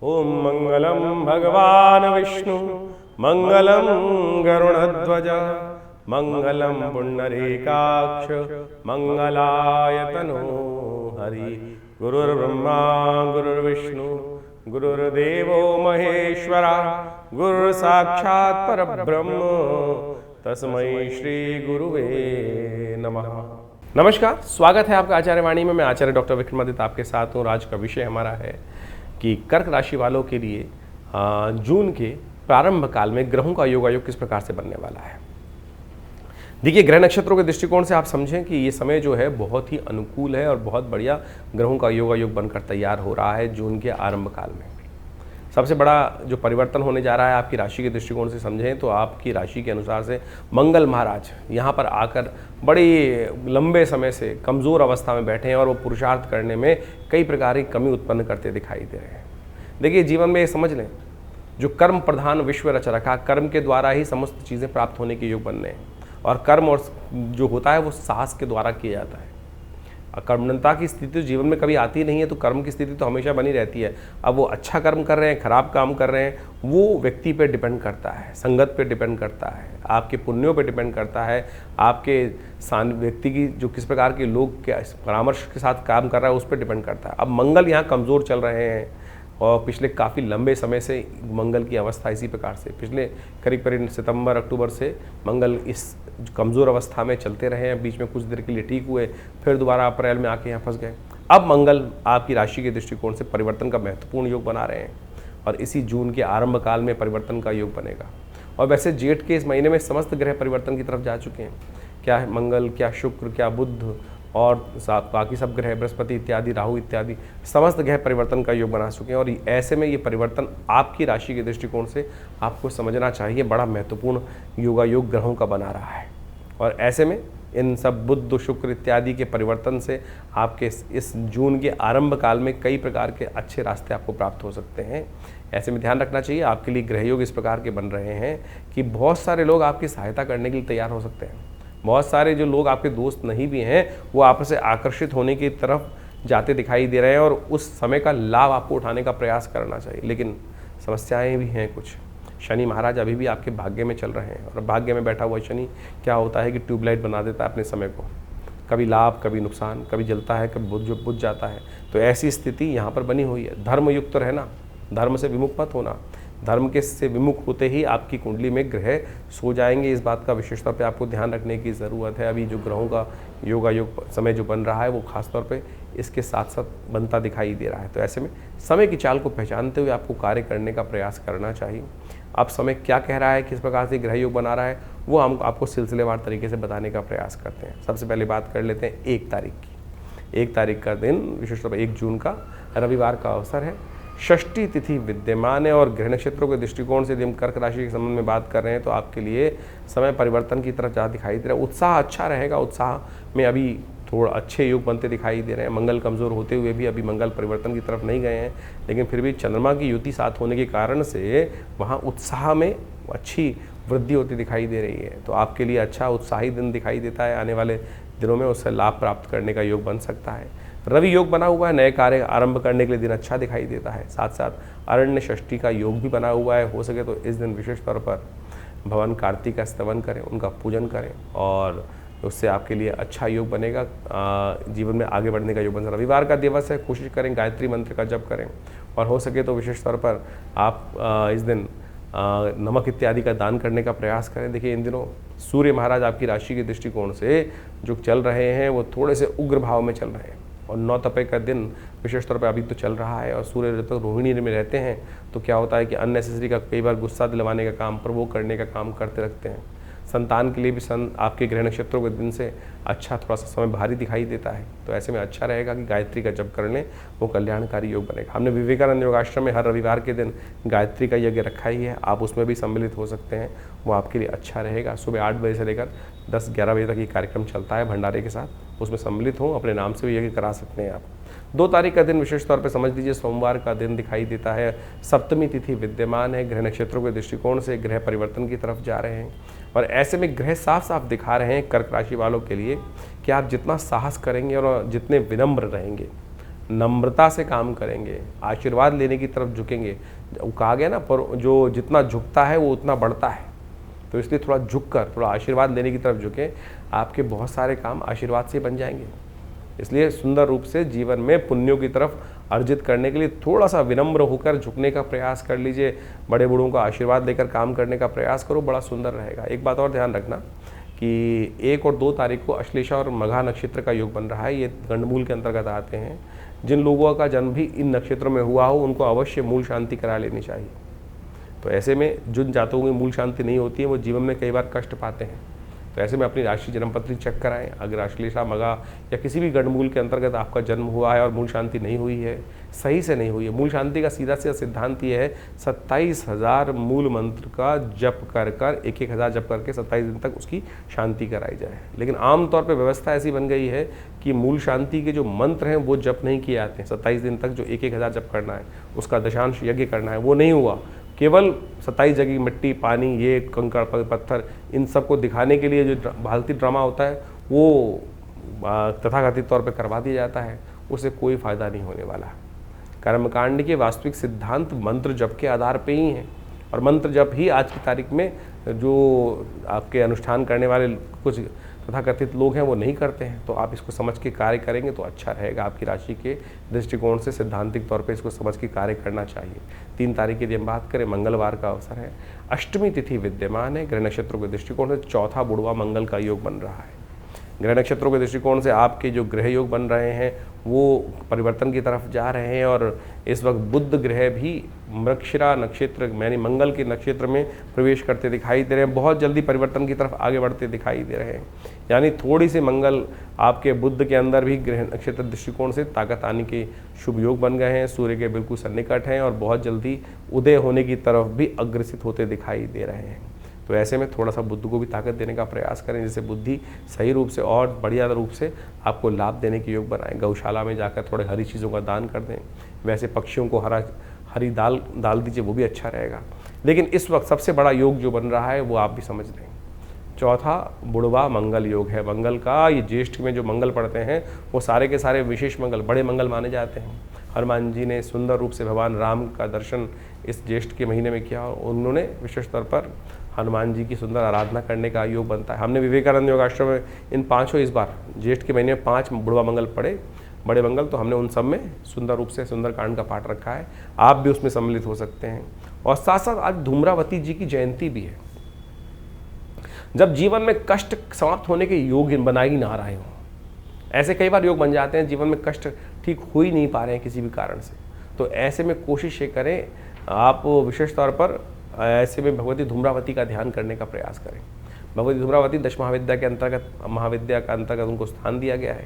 ओम मंगलम भगवान विष्णु मंगलम गरुड़ध्वज मंगलम पुंडरीकाक्ष मंगलायतनो हरि। गुरुर्ब्रह्मा गुरुर्विष्णु गुरुर्देवो महेश्वरा गुरु साक्षात् परब्रह्म तस्मै श्री गुरुवे नमः। नमस्कार, स्वागत है आपका आचार्य वाणी में। मैं आचार्य डॉक्टर विक्रमादित्य आपके साथ हूँ। आज का विषय हमारा है कि कर्क राशि वालों के लिए जून के प्रारंभ काल में ग्रहों का योगायोग किस प्रकार से बनने वाला है। देखिए, ग्रह नक्षत्रों के दृष्टिकोण से आप समझें कि ये समय जो है बहुत ही अनुकूल है और बहुत बढ़िया ग्रहों का योगायोग बनकर तैयार हो रहा है जून के आरंभ काल में। सबसे बड़ा जो परिवर्तन होने जा रहा है आपकी राशि के दृष्टिकोण से समझें तो आपकी राशि के अनुसार से मंगल महाराज यहाँ पर आकर बड़ी लंबे समय से कमज़ोर अवस्था में बैठे हैं और वो पुरुषार्थ करने में कई प्रकार की कमी उत्पन्न करते दिखाई दे रहे हैं। देखिए, जीवन में ये समझ लें, जो कर्म प्रधान विश्व रच रखा, कर्म के द्वारा ही समस्त चीज़ें प्राप्त होने के योग बनने हैं और कर्म और जो होता है वो साहस के द्वारा किया जाता है। कर्मण्यता की स्थिति तो जीवन में कभी आती नहीं है, तो कर्म की स्थिति तो हमेशा बनी रहती है। अब वो अच्छा कर्म कर रहे हैं, खराब काम कर रहे हैं, वो व्यक्ति पे डिपेंड करता है, संगत पे डिपेंड करता है, आपके पुण्यों पे डिपेंड करता है, आपके व्यक्ति की जो किस प्रकार के लोग के परामर्श के साथ काम कर रहा है उस पर डिपेंड करता है। अब मंगल यहाँ कमज़ोर चल रहे हैं और पिछले काफ़ी लंबे समय से मंगल की अवस्था इसी प्रकार से पिछले करीब सितंबर अक्टूबर से मंगल इस कमज़ोर अवस्था में चलते रहे हैं। बीच में कुछ देर के लिए ठीक हुए, फिर दोबारा अप्रैल में आके यहाँ फंस गए। अब मंगल आपकी राशि के दृष्टिकोण से परिवर्तन का महत्वपूर्ण योग बना रहे हैं और इसी जून के आरंभ काल में परिवर्तन का योग बनेगा। और वैसे जेठ के इस महीने में समस्त ग्रह परिवर्तन की तरफ जा चुके हैं। क्या है मंगल, क्या शुक्र, क्या बुध और बाकी सब ग्रह, बृहस्पति इत्यादि, राहु इत्यादि समस्त ग्रह परिवर्तन का योग बना चुके हैं। और ऐसे में ये परिवर्तन आपकी राशि के दृष्टिकोण से आपको समझना चाहिए, बड़ा महत्वपूर्ण योगायोग ग्रहों का बना रहा है। और ऐसे में इन सब बुध शुक्र इत्यादि के परिवर्तन से आपके इस जून के आरंभ काल में कई प्रकार के अच्छे रास्ते आपको प्राप्त हो सकते हैं। ऐसे में ध्यान रखना चाहिए, आपके लिए ग्रह योग इस प्रकार के बन रहे हैं कि बहुत सारे लोग आपकी सहायता करने के लिए तैयार हो सकते हैं। बहुत सारे जो लोग आपके दोस्त नहीं भी हैं वो आपस से आकर्षित होने की तरफ जाते दिखाई दे रहे हैं और उस समय का लाभ आपको उठाने का प्रयास करना चाहिए। लेकिन समस्याएं भी हैं कुछ। शनि महाराज अभी भी आपके भाग्य में चल रहे हैं और भाग्य में बैठा हुआ शनि क्या होता है कि ट्यूबलाइट बना देता है अपने समय को, कभी लाभ कभी नुकसान, कभी जलता है कभी बुझ जाता है। तो ऐसी स्थिति यहाँ पर बनी हुई है। धर्मयुक्त रहना, धर्म से विमुख मत होना। धर्म के से विमुख होते ही आपकी कुंडली में ग्रह सो जाएंगे, इस बात का विशेष तौर पे आपको ध्यान रखने की ज़रूरत है। अभी जो ग्रहों का योगायोग समय जो बन रहा है वो खासतौर पे इसके साथ साथ बनता दिखाई दे रहा है। तो ऐसे में समय की चाल को पहचानते हुए आपको कार्य करने का प्रयास करना चाहिए। अब समय क्या कह रहा है, किस प्रकार से ग्रह योग बना रहा है, वो हम आपको सिलसिलेवार तरीके से बताने का प्रयास करते हैं। सबसे पहले बात कर लेते हैं 1 तारीख की। 1 तारीख का दिन विशेष तौर पर 1 जून का रविवार का अवसर है। षष्ठी तिथि विद्यमान है और ग्रह नक्षत्रों के दृष्टिकोण से यदि हम कर्क राशि के संबंध में बात कर रहे हैं तो आपके लिए समय परिवर्तन की तरफ ज़्यादा दिखाई दे रहा है। उत्साह अच्छा रहेगा, उत्साह में अभी थोड़ा अच्छे योग बनते दिखाई दे रहे हैं। मंगल कमज़ोर होते हुए भी अभी मंगल परिवर्तन की तरफ नहीं गए हैं, लेकिन फिर भी चंद्रमा की युति साथ होने के कारण से वहाँ उत्साह में अच्छी वृद्धि होती दिखाई दे रही है। तो आपके लिए अच्छा उत्साही दिन दिखाई देता है। आने वाले दिनों में उससे लाभ प्राप्त करने का योग बन सकता है। रवि योग बना हुआ है, नए कार्य आरंभ करने के लिए दिन अच्छा दिखाई देता है। साथ साथ अरण्य षष्ठी का योग भी बना हुआ है। हो सके तो इस दिन विशेष तौर पर भगवान कार्तिक का स्तवन करें, उनका पूजन करें और उससे आपके लिए अच्छा योग बनेगा। जीवन में आगे बढ़ने का योग बनेगा। रविवार का दिवस है, कोशिश करें गायत्री मंत्र का जप करें और हो सके तो विशेष तौर पर आप इस दिन नमक इत्यादि का दान करने का प्रयास करें। देखिए, इन दिनों सूर्य महाराज आपकी राशि के दृष्टिकोण से जो चल रहे हैं वो थोड़े से उग्र भाव में चल रहे हैं और 9 तपे का दिन विशेष तौर पर अभी तो चल रहा है और सूर्य जब तक रोहिणी में रहते हैं तो क्या होता है कि अननेसेसरी का कई बार गुस्सा दिलवाने का काम, प्रवोक करने का काम करते रखते हैं। संतान के लिए भी आपके ग्रह नक्षत्रों के दिन से अच्छा थोड़ा सा समय भारी दिखाई देता है। तो ऐसे में अच्छा रहेगा कि गायत्री का जप कर लें, वो कल्याणकारी योग बनेगा। हमने विवेकानंद योगाश्रम में हर रविवार के दिन गायत्री का यज्ञ रखा ही है, आप उसमें भी सम्मिलित हो सकते हैं, वो आपके लिए अच्छा रहेगा। सुबह 8 बजे से लेकर 10-11 बजे तक ये कार्यक्रम चलता है भंडारे के साथ, उसमें सम्मिलित हों, अपने नाम से भी यज्ञ करा सकते हैं आप। 2 तारीख का दिन विशेष तौर पे समझ लीजिए सोमवार का दिन दिखाई देता है। सप्तमी तिथि विद्यमान है। ग्रह नक्षत्रों के दृष्टिकोण से ग्रह परिवर्तन की तरफ जा रहे हैं और ऐसे में ग्रह साफ साफ दिखा रहे हैं कर्क राशि वालों के लिए कि आप जितना साहस करेंगे और जितने विनम्र रहेंगे, नम्रता से काम करेंगे, आशीर्वाद लेने की तरफ झुकेंगे। वो कहा गया ना, पर जो जितना झुकता है वो उतना बढ़ता है, तो इसलिए थोड़ा झुक कर थोड़ा आशीर्वाद लेने की तरफ झुकें, आपके बहुत सारे काम आशीर्वाद से बन जाएंगे। इसलिए सुंदर रूप से जीवन में पुण्यों की तरफ अर्जित करने के लिए थोड़ा सा विनम्र होकर झुकने का प्रयास कर लीजिए, बड़े बूढ़ों का आशीर्वाद लेकर काम करने का प्रयास करो, बड़ा सुंदर रहेगा। एक बात और ध्यान रखना कि 1 और 2 तारीख को अश्लेषा और मघा नक्षत्र का योग बन रहा है, ये गंडमूल के अंतर्गत आते हैं। जिन लोगों का जन्म भी इन नक्षत्रों में हुआ हो उनको अवश्य मूल शांति करा लेनी चाहिए। तो ऐसे में जिन जातकों की मूल शांति नहीं होती है वो जीवन में कई बार कष्ट पाते हैं। तो ऐसे में अपनी राशि जन्मपत्री चेक कराएं। अगर अश्लेषा मघा या किसी भी गणमूल के अंतर्गत आपका जन्म हुआ है और मूल शांति नहीं हुई है, सही से नहीं हुई है, मूल शांति का सीधा सीधा सिद्धांत ये है 27,000 मूल मंत्र का जप कर कर 1,000 जप करके 27 दिन तक उसकी शांति कराई जाए। लेकिन आमतौर पर व्यवस्था ऐसी बन गई है कि मूल शांति के जो मंत्र हैं वो जप नहीं किए जाते हैं। 27 दिन तक जो 1,000 जप करना है, उसका दशांश यज्ञ करना है, वो नहीं हुआ। केवल 27 जगह मिट्टी, पानी, ये कंकड़ पत्थर, इन सबको दिखाने के लिए जो भारतीय ड्रामा होता है वो तथाकथित तौर पे करवा दिया जाता है, उससे कोई फ़ायदा नहीं होने वाला। कर्मकांड के वास्तविक सिद्धांत मंत्र जप के आधार पे ही हैं, और मंत्र जप ही आज की तारीख में जो आपके अनुष्ठान करने वाले कुछ तथाकथित लोग हैं वो नहीं करते हैं। तो आप इसको समझ के कार्य करेंगे तो अच्छा रहेगा। आपकी राशि के दृष्टिकोण से सैद्धांतिक तौर पे इसको समझ के कार्य करना चाहिए। 3 तारीख की यदि हम बात करें, मंगलवार का अवसर है, अष्टमी तिथि विद्यमान है। ग्रह नक्षत्रों के दृष्टिकोण से चौथा बुढ़वा मंगल का योग बन रहा है। ग्रह नक्षत्रों के दृष्टिकोण से आपके जो ग्रह योग बन रहे हैं वो परिवर्तन की तरफ जा रहे हैं, और इस वक्त बुध ग्रह भी मृगशिरा नक्षत्र यानी मंगल के नक्षत्र में प्रवेश करते दिखाई दे रहे हैं। बहुत जल्दी परिवर्तन की तरफ आगे बढ़ते दिखाई दे रहे हैं। यानी थोड़ी सी मंगल आपके बुध के अंदर भी ग्रह नक्षत्र दृष्टिकोण से ताकत आने के शुभ योग बन गए हैं। सूर्य के बिल्कुल सन्निकट हैं और बहुत जल्दी उदय होने की तरफ भी अग्रसित होते दिखाई दे रहे हैं। तो ऐसे में थोड़ा सा बुद्ध को भी ताकत देने का प्रयास करें, जिससे बुद्धि सही रूप से और बढ़िया रूप से आपको लाभ देने के योग बनाएं। गौशाला में जाकर थोड़े हरी चीज़ों का दान कर दें, वैसे पक्षियों को हरी दाल दीजिए, वो भी अच्छा रहेगा। लेकिन इस वक्त सबसे बड़ा योग जो बन रहा है वो आप भी समझ लें, चौथा बुढ़वा मंगल योग है। मंगल का ये ज्येष्ठ में जो मंगल पड़ते हैं वो सारे के सारे विशेष मंगल, बड़े मंगल माने जाते हैं। हनुमान जी ने सुंदर रूप से भगवान राम का दर्शन इस ज्येष्ठ के महीने में किया, और उन्होंने विशेष तौर पर हनुमान जी की सुंदर आराधना करने का योग बनता है। हमने विवेकानंद योगाश्रम में इन 5 इस बार ज्येष्ठ के महीने में 5 बुढ़वा मंगल पड़े, बड़े मंगल, तो हमने उन सब में सुंदर रूप से सुंदरकांड का पाठ रखा है। आप भी उसमें सम्मिलित हो सकते हैं। और साथ साथ आज धूम्रावती जी की जयंती भी है। जब जीवन में कष्ट समाप्त होने के योग बना ही ना रहे हों, ऐसे कई बार योग बन जाते हैं, जीवन में कष्ट ठीक हो ही नहीं पा रहे हैं किसी भी कारण से, तो ऐसे में कोशिश ये करें आप विशेष तौर पर ऐसे में भगवती धूम्रावती का ध्यान करने का प्रयास करें। भगवती धूम्रावती 10 महाविद्या के अंतर्गत महाविद्या का अंतर्गत उनको स्थान दिया गया है,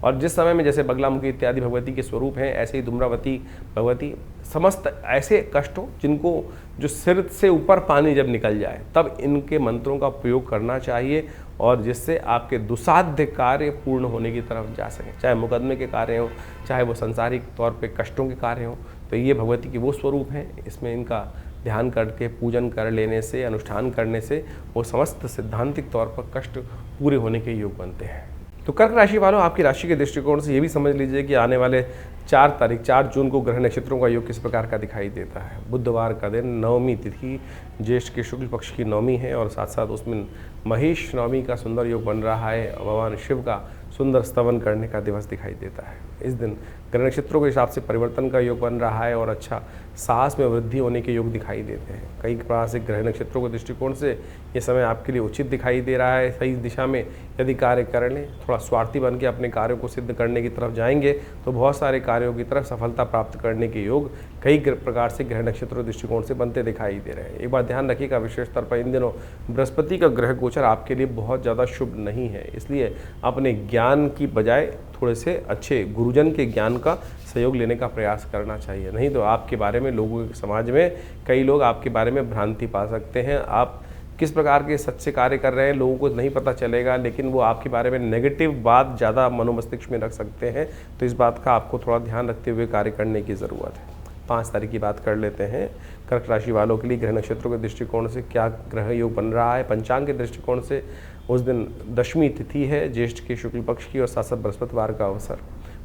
और जिस समय में जैसे बगलामुखी इत्यादि भगवती के स्वरूप हैं, ऐसे ही धूम्रावती भगवती समस्त ऐसे कष्टों जिनको जो सिर से ऊपर पानी जब निकल जाए तब इनके मंत्रों का प्रयोग करना चाहिए, और जिससे आपके दुसाध्य कार्य पूर्ण होने की तरफ जा सकें, चाहे मुकदमे के कार्य हों, चाहे वो संसारिक तौर पे कष्टों के कार्य हों। तो ये भगवती के वो स्वरूप हैं, इसमें इनका ध्यान करके पूजन कर लेने से, अनुष्ठान करने से वो समस्त सिद्धांतिक तौर पर कष्ट पूरे होने के योग बनते हैं। तो कर्क राशि वालों, आपकी राशि के दृष्टिकोण से ये भी समझ लीजिए कि आने वाले 4 जून को ग्रह नक्षत्रों का योग किस प्रकार का दिखाई देता है। बुधवार का दिन, नवमी तिथि, ज्येष्ठ के शुक्ल पक्ष की नवमी है, और साथ साथ उसमें महेश नवमी का सुंदर योग बन रहा है। भगवान शिव का सुंदर स्तवन करने का दिवस दिखाई देता है। इस दिन ग्रह नक्षत्रों के हिसाब से परिवर्तन का योग बन रहा है, और अच्छा साहस में वृद्धि होने के योग दिखाई देते हैं। कई प्रकार से ग्रह नक्षत्रों के दृष्टिकोण से ये समय आपके लिए उचित दिखाई दे रहा है। सही दिशा में यदि कार्य कर लें, थोड़ा स्वार्थी बन के अपने कार्यों को सिद्ध करने की तरफ जाएंगे तो बहुत सारे कार्यों की तरफ सफलता प्राप्त करने के योग कई प्रकार से ग्रह नक्षत्रों के दृष्टिकोण से बनते दिखाई दे रहे हैं। एक बार ध्यान रखिएगा, विशेष तौर पर इन दिनों बृहस्पति का ग्रह गोचर आपके लिए बहुत ज़्यादा शुभ नहीं है, इसलिए अपने ज्ञान की बजाय थोड़े से अच्छे गुरुजन के ज्ञान का सहयोग लेने का प्रयास करना चाहिए। नहीं तो आपके बारे में लोगों के समाज में कई लोग आपके बारे में भ्रांति पा सकते हैं। आप किस प्रकार के सच्चे कार्य कर रहे हैं लोगों को नहीं पता चलेगा, लेकिन वो आपके बारे में नेगेटिव बात ज़्यादा मनोमस्तिष्क में रख सकते हैं। तो इस बात का आपको थोड़ा ध्यान रखते हुए कार्य करने की ज़रूरत है। 5 तारीख की बात कर लेते हैं। कर्क राशि वालों के लिए ग्रह नक्षत्रों के दृष्टिकोण से क्या ग्रह योग बन रहा है। पंचांग के दृष्टिकोण से उस दिन दशमी तिथि है, ज्येष्ठ के शुक्ल पक्ष की, और साथ साथ बृहस्पतिवार का अवसर।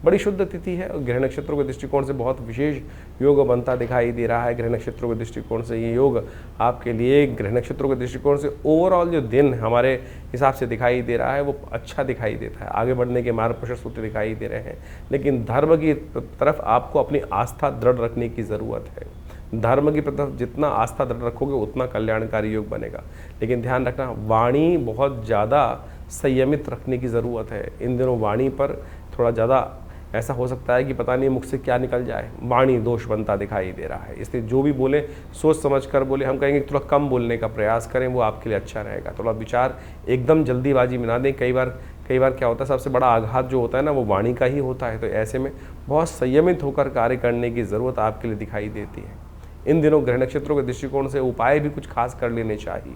बड़ी शुद्ध तिथि है और ग्रह नक्षत्रों के दृष्टिकोण से बहुत विशेष योग बनता दिखाई दे रहा है। ग्रह नक्षत्रों के दृष्टिकोण से ये योग आपके लिए ग्रह नक्षत्रों के दृष्टिकोण से ओवरऑल जो दिन हमारे हिसाब से दिखाई दे रहा है वो अच्छा दिखाई देता है, आगे बढ़ने के मार्ग प्रशस्त होते दिखाई दे रहे हैं। लेकिन धर्म की तरफ आपको अपनी आस्था दृढ़ रखने की ज़रूरत है। धर्म की तरफ जितना आस्था दृढ़ रखोगे उतना कल्याणकारी योग बनेगा। लेकिन ध्यान रखना, वाणी बहुत ज़्यादा संयमित रखने की ज़रूरत है। इन दिनों वाणी पर थोड़ा ज़्यादा ऐसा हो सकता है कि पता नहीं मुख से क्या निकल जाए, वाणी दोष बनता दिखाई दे रहा है। इसलिए जो भी बोले सोच समझ कर बोले। हम कहेंगे थोड़ा कम बोलने का प्रयास करें, वो आपके लिए अच्छा रहेगा। थोड़ा विचार एकदम जल्दीबाजी में ना दें। कई बार क्या होता है, सबसे बड़ा आघात जो होता है ना वो वाणी का ही होता है। तो ऐसे में बहुत संयमित होकर कार्य करने की ज़रूरत आपके लिए दिखाई देती है। इन दिनों ग्रह नक्षत्रों के दृष्टिकोण से उपाय भी कुछ खास कर लेने चाहिए।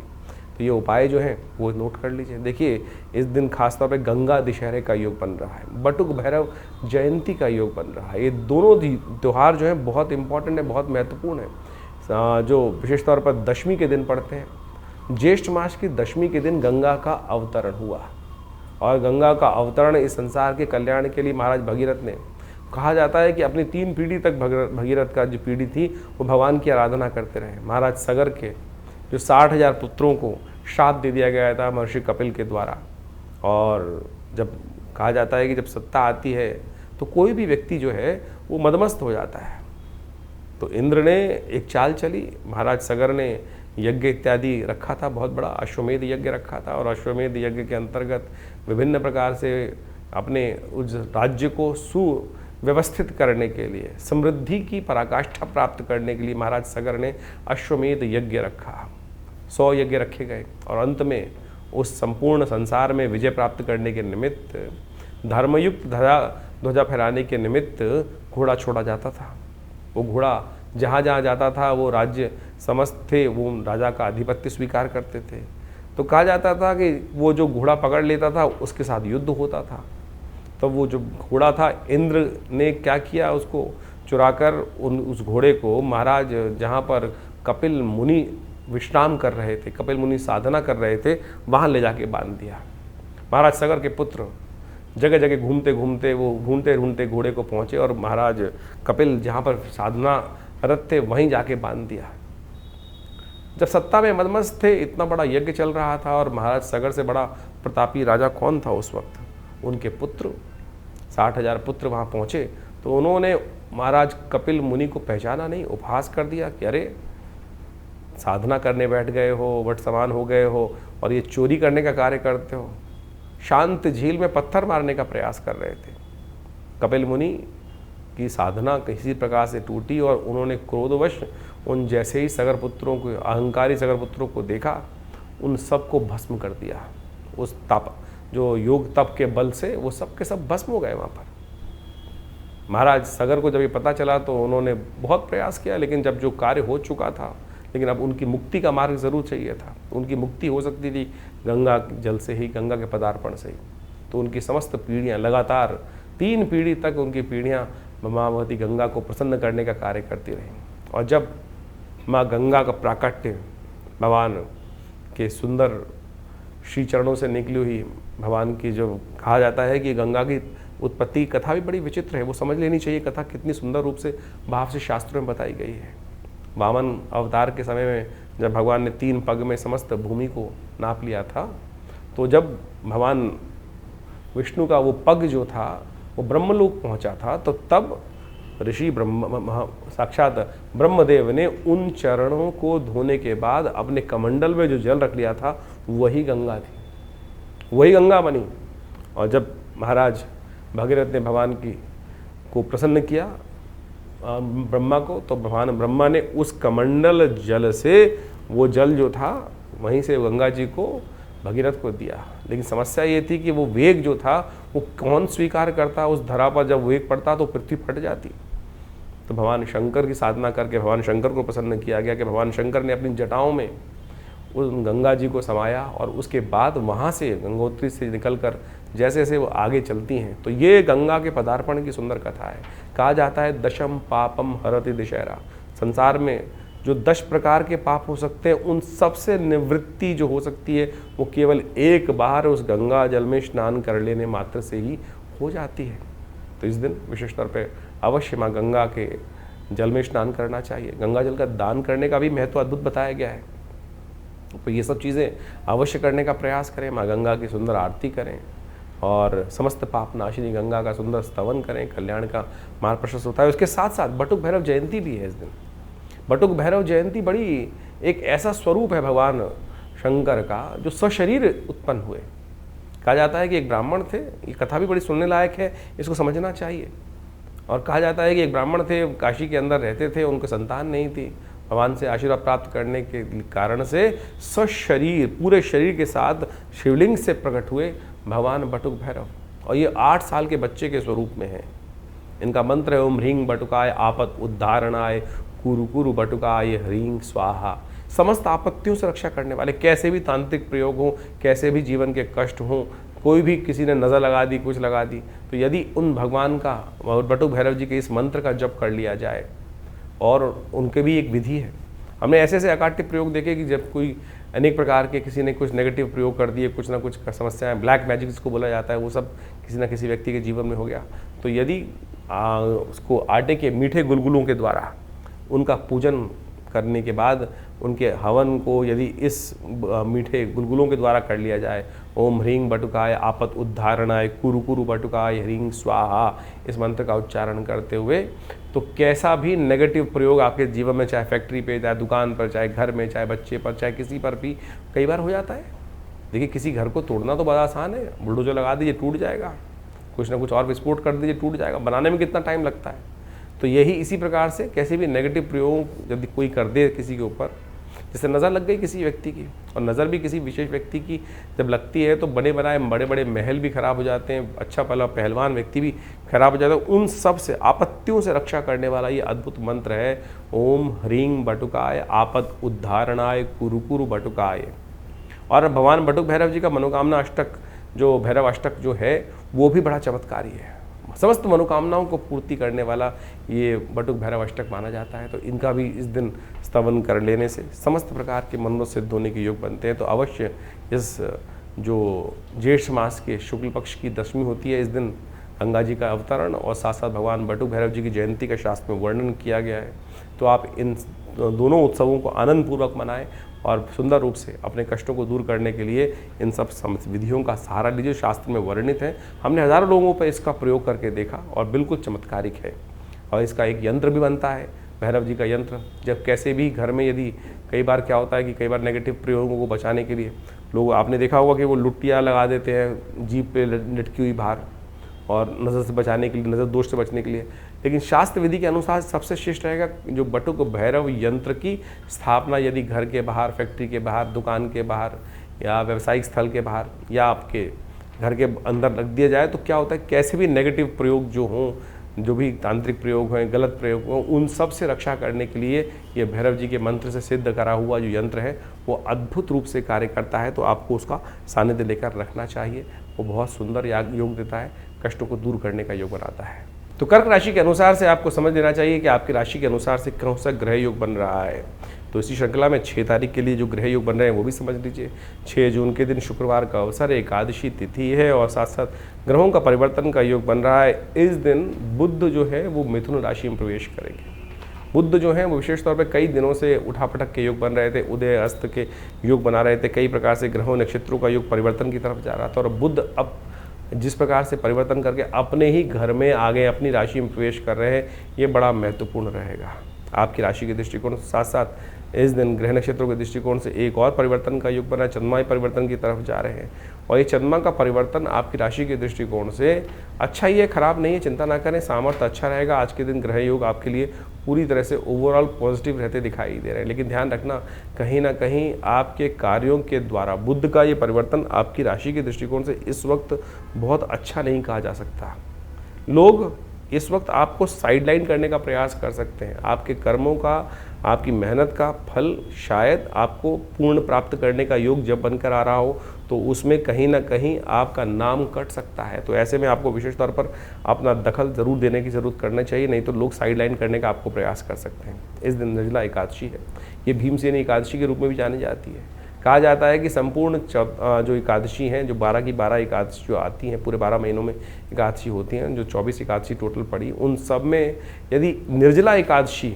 तो ये उपाय जो हैं वो नोट कर लीजिए। देखिए, इस दिन खासतौर पे गंगा दशहरे का योग बन रहा है, बटुक भैरव जयंती का योग बन रहा है। ये दोनों त्यौहार जो हैं बहुत इंपॉर्टेंट है, बहुत महत्वपूर्ण है, जो विशेष तौर पर दशमी के दिन पड़ते हैं। ज्येष्ठ मास की दशमी के दिन गंगा का अवतरण हुआ और गंगा का अवतरण इस संसार के कल्याण के लिए महाराज भगीरथ ने, कहा जाता है कि अपनी 3 पीढ़ी तक भगीरथ का जो पीढ़ी थी वो भगवान की आराधना करते रहे। महाराज सगर के जो 60,000 पुत्रों को श्राप दे दिया गया था महर्षि कपिल के द्वारा। और जब कहा जाता है कि जब सत्ता आती है तो कोई भी व्यक्ति जो है वो मदमस्त हो जाता है। तो इंद्र ने एक चाल चली, महाराज सगर ने यज्ञ इत्यादि रखा था, बहुत बड़ा अश्वमेध यज्ञ रखा था। और अश्वमेध यज्ञ के अंतर्गत विभिन्न प्रकार से अपने उस राज्य को सुव्यवस्थित करने के लिए, समृद्धि की पराकाष्ठा प्राप्त करने के लिए महाराज सगर ने अश्वमेध यज्ञ रखा। 100 यज्ञ रखे गए और अंत में उस संपूर्ण संसार में विजय प्राप्त करने के निमित्त, धर्मयुक्त ध्वजा फहराने के निमित्त घोड़ा छोड़ा जाता था। वो घोड़ा जहाँ जहाँ जाता था वो राज्य समस्त थे वो राजा का आधिपत्य स्वीकार करते थे। तो कहा जाता था कि वो जो घोड़ा पकड़ लेता था उसके साथ युद्ध होता था। तो वो जो घोड़ा था, इंद्र ने क्या किया, उसको चुराकर उस घोड़े को महाराज जहाँ पर कपिल मुनि विश्राम कर रहे थे, कपिल मुनि साधना कर रहे थे, वहाँ ले जाके बांध दिया। महाराज सगर के पुत्र जगह जगह घूमते घूमते वो ढूंढते ढूंढते घोड़े को पहुँचे और महाराज कपिल जहाँ पर साधना रत थे वहीं जाके बांध दिया। जब सत्ता में मदमस्त थे, इतना बड़ा यज्ञ चल रहा था और महाराज सगर से बड़ा प्रतापी राजा कौन था उस वक्त? उनके पुत्र, 60,000 पुत्र वहाँ पहुँचे। तो उन्होंने महाराज कपिल मुनि को पहचाना नहीं, उपहास कर दिया कि अरे साधना करने बैठ गए हो, वट समान हो गए हो और ये चोरी करने का कार्य करते हो। शांत झील में पत्थर मारने का प्रयास कर रहे थे। कपिल मुनि की साधना किसी प्रकार से टूटी और उन्होंने क्रोधवश उन जैसे ही सगर पुत्रों को, अहंकारी सगर पुत्रों को देखा, उन सबको भस्म कर दिया। उस तप, जो योग तप के बल से वो सब के सब भस्म हो गए वहाँ पर। महाराज सगर को जब ये पता चला तो उन्होंने बहुत प्रयास किया, लेकिन जब जो कार्य हो चुका था, लेकिन अब उनकी मुक्ति का मार्ग ज़रूर चाहिए था। उनकी मुक्ति हो सकती थी गंगा जल से ही, गंगा के पदार्पण से ही। तो उनकी समस्त पीढ़ियाँ लगातार 3 पीढ़ी तक उनकी पीढ़ियाँ माँ भगवती गंगा को प्रसन्न करने का कार्य करती रहीं। और जब माँ गंगा का प्राकट्य भगवान के सुंदर श्री चरणों से निकली हुई, भगवान की जो कहा जाता है कि गंगा की उत्पत्ति कथा भी बड़ी विचित्र है, वो समझ लेनी चाहिए। कथा कितनी सुंदर रूप से भाव से शास्त्रों में बताई गई है। वामन अवतार के समय में जब भगवान ने 3 पग में समस्त भूमि को नाप लिया था, तो जब भगवान विष्णु का वो पग जो था वो ब्रह्मलोक पहुंचा था, तो तब ऋषि साक्षात ब्रह्मदेव ने उन चरणों को धोने के बाद अपने कमंडल में जो जल रख लिया था वही गंगा थी, वही गंगा बनी। और जब महाराज भगीरथ ने भगवान को प्रसन्न किया ब्रह्मा को, तो भगवान ब्रह्मा ने उस कमंडल जल से वो जल जो था वहीं से गंगा जी को, भगीरथ को दिया। लेकिन समस्या ये थी कि वो वेग जो था वो कौन स्वीकार करता? उस धरा पर जब वेग पड़ता तो पृथ्वी फट जाती। तो भगवान शंकर की साधना करके भगवान शंकर को प्रसन्न किया गया कि भगवान शंकर ने अपनी जटाओं में उस गंगा जी को समाया और उसके बाद वहाँ से गंगोत्री से निकलकर जैसे जैसे वो आगे चलती हैं, तो ये गंगा के पदार्पण की सुंदर कथा है। कहा जाता है दशम पापम हरति दशहरा। संसार में जो 10 प्रकार के पाप हो सकते हैं, उन सबसे निवृत्ति जो हो सकती है वो केवल एक बार उस गंगा जल में स्नान कर लेने मात्र से ही हो जाती है। तो तो इस दिन विशेष तौर पे अवश्य माँ गंगा के जल में स्नान करना चाहिए। गंगा जल का दान करने का भी महत्व अद्भुत बताया गया है। तो ये सब चीज़ें अवश्य करने का प्रयास करें, माँ गंगा की सुंदर आरती करें और समस्त पाप नाशिनी गंगा का सुंदर स्तवन करें, कल्याण का मार्ग प्रशस्त होता है। उसके साथ साथ बटुक भैरव जयंती भी है इस दिन। बटुक भैरव जयंती बड़ी एक ऐसा स्वरूप है भगवान शंकर का जो सशरीर उत्पन्न हुए। कहा जाता है कि एक ब्राह्मण थे, ये कथा भी बड़ी सुनने लायक है, इसको समझना चाहिए। और कहा जाता है कि एक ब्राह्मण थे, काशी के अंदर रहते थे, उनको संतान नहीं थी। भगवान से आशीर्वाद प्राप्त करने के कारण से सशरीर पूरे शरीर के साथ शिवलिंग से प्रकट हुए भगवान बटुक भैरव, और ये 8 साल के बच्चे के स्वरूप में है। इनका मंत्र है ओम ह्रीं बटुकाय आपत उद्धारणाय कुरु कुरु बटुकाय ह्रीं स्वाहा। समस्त आपत्तियों से रक्षा करने वाले, कैसे भी तांत्रिक प्रयोग हों, कैसे भी जीवन के कष्ट हों, कोई भी किसी ने नज़र लगा दी, कुछ लगा दी, तो यदि उन भगवान का और बटुक भैरव जी के इस मंत्र का जप कर लिया जाए, और उनके भी एक विधि है। हमने ऐसे ऐसे अकाट्य प्रयोग देखे कि जब कोई अनेक प्रकार के किसी ने कुछ नेगेटिव प्रयोग कर दिए, कुछ ना कुछ समस्याएं, ब्लैक मैजिक जिसको बोला जाता है, वो सब किसी न किसी व्यक्ति के जीवन में हो गया। तो यदि उसको आटे के मीठे गुलगुलों के द्वारा उनका पूजन करने के बाद उनके हवन को यदि इस मीठे गुलगुलों के द्वारा कर लिया जाए, ओम ह्रीं बटुकाय आपत उद्धारणाय कुरु कुरु बटुकाय ह्रीं स्वाहा, इस मंत्र का उच्चारण करते हुए, तो कैसा भी नेगेटिव प्रयोग आपके जीवन में, चाहे फैक्ट्री पे, चाहे दुकान पर, चाहे घर में, चाहे बच्चे पर, चाहे किसी पर भी कई बार हो जाता है। देखिए, किसी घर को तोड़ना तो बड़ा आसान है, बुलडोजर लगा दीजिए टूट जाएगा, कुछ ना कुछ और विस्फोट कर दीजिए टूट जाएगा, बनाने में कितना टाइम लगता है। तो यही इसी प्रकार से कैसे भी नेगेटिव प्रयोग यदि कोई कर दे किसी के ऊपर, जैसे नज़र लग गई किसी व्यक्ति की, और नज़र भी किसी विशेष व्यक्ति की जब लगती है तो बने बनाए बड़े बड़े महल भी खराब हो जाते हैं, अच्छा भला पहलवान व्यक्ति भी खराब हो जाता है। उन सब से आपत्तियों से रक्षा करने वाला ये अद्भुत मंत्र है ओम ह्रीं बटुकाय आपत उद्धारणाय कुरु कुरु बटुकाय। और भगवान बटुक भैरव जी का मनोकामना अष्टक, जो भैरव अष्टक जो है, वो भी बड़ा चमत्कारी है। समस्त मनोकामनाओं को पूर्ति करने वाला ये बटुक भैरव अष्टक माना जाता है। तो इनका भी इस दिन स्तवन कर लेने से समस्त प्रकार के मनोरथ सिद्ध होने के योग बनते हैं। तो अवश्य इस जो ज्येष्ठ मास के शुक्ल पक्ष की दशमी होती है, इस दिन गंगा जी का अवतरण और साथ साथ भगवान बटुक भैरव जी की जयंती का शास्त्र में वर्णन किया गया है। तो आप इन दोनों उत्सवों को आनंदपूर्वक मनाएं और सुंदर रूप से अपने कष्टों को दूर करने के लिए इन सब विधियों का सहारा लीजिए। शास्त्र में वर्णित है, हमने हज़ारों लोगों पर इसका प्रयोग करके देखा और बिल्कुल चमत्कारिक है। और इसका एक यंत्र भी बनता है, भैरव जी का यंत्र। जब कैसे भी घर में यदि कई बार क्या होता है कि कई बार नेगेटिव प्रयोगों को बचाने के लिए लोग, आपने देखा होगा कि वो लुट्टियाँ लगा देते हैं जीभ पे लटकी हुई बाहर, और नज़र से बचाने के लिए, नज़र दोष से बचने के लिए। लेकिन शास्त्र विधि के अनुसार सबसे श्रेष्ठ रहेगा जो बटुक भैरव यंत्र की स्थापना यदि घर के बाहर, फैक्ट्री के बाहर, दुकान के बाहर या व्यावसायिक स्थल के बाहर या आपके घर के अंदर रख दिया जाए, तो क्या होता है, कैसे भी नेगेटिव प्रयोग जो हों, जो भी तांत्रिक प्रयोग हैं, गलत प्रयोग हों, उन सब से रक्षा करने के लिए ये भैरव जी के मंत्र से सिद्ध करा हुआ जो यंत्र है वो अद्भुत रूप से कार्य करता है। तो आपको उसका सानिध्य लेकर रखना चाहिए। वो बहुत सुंदर योग देता है, कष्टों को दूर करने का योग बनाता है। तो कर्क राशि के अनुसार से आपको समझ लेना चाहिए कि आपकी राशि के अनुसार से कौन सा ग्रह योग बन रहा है। तो इसी श्रृंखला में 6 तारीख के लिए जो ग्रह योग बन रहे हैं वो भी समझ लीजिए। 6 जून के दिन शुक्रवार का अवसर, एकादशी तिथि है और साथ साथ ग्रहों का परिवर्तन का योग बन रहा है। इस दिन बुध जो है वो मिथुन राशि में प्रवेश करेंगे। बुध जो है वो विशेष तौर पे कई दिनों से उठापटक के योग बन रहे थे, उदय अस्त के योग बना रहे थे, कई प्रकार से ग्रहों नक्षत्रों का योग परिवर्तन की तरफ जा रहा था। और बुध अब जिस प्रकार से परिवर्तन करके अपने ही घर में आ गए, अपनी राशि में प्रवेश कर रहे हैं, ये बड़ा महत्वपूर्ण रहेगा आपकी राशि के दृष्टिकोण से। साथ साथ इस दिन ग्रह नक्षत्रों के दृष्टिकोण से एक और परिवर्तन का योग बना है, चंद्रमा परिवर्तन की तरफ जा रहे हैं। और ये चंद्रमा का परिवर्तन आपकी राशि के दृष्टिकोण से अच्छा ही है, खराब नहीं है, चिंता ना करें, सामर्थ्य अच्छा रहेगा। आज के दिन ग्रह योग आपके लिए पूरी तरह से ओवरऑल पॉजिटिव रहते दिखाई दे रहे हैं। लेकिन ध्यान रखना, कहीं ना कहीं आपके कार्यों के द्वारा बुध का ये परिवर्तन आपकी राशि के दृष्टिकोण से इस वक्त बहुत अच्छा नहीं कहा जा सकता। लोग इस वक्त आपको साइडलाइन करने का प्रयास कर सकते हैं। आपके कर्मों का, आपकी मेहनत का फल शायद आपको पूर्ण प्राप्त करने का योग जब बनकर आ रहा हो, तो उसमें कहीं ना कहीं आपका नाम कट सकता है। तो ऐसे में आपको विशेष तौर पर अपना दखल ज़रूर देने की ज़रूरत करना चाहिए, नहीं तो लोग साइडलाइन करने का आपको प्रयास कर सकते हैं। इस दिन निर्जला एकादशी है, ये भीमसेनी एकादशी के रूप में भी जानी जाती है। कहा जाता है कि संपूर्ण जो एकादशी हैं, जो 12 की 12 एकादशी जो आती हैं, पूरे 12 महीनों में एकादशी होती हैं, जो 24 एकादशी टोटल पड़ी, उन सब में यदि निर्जला एकादशी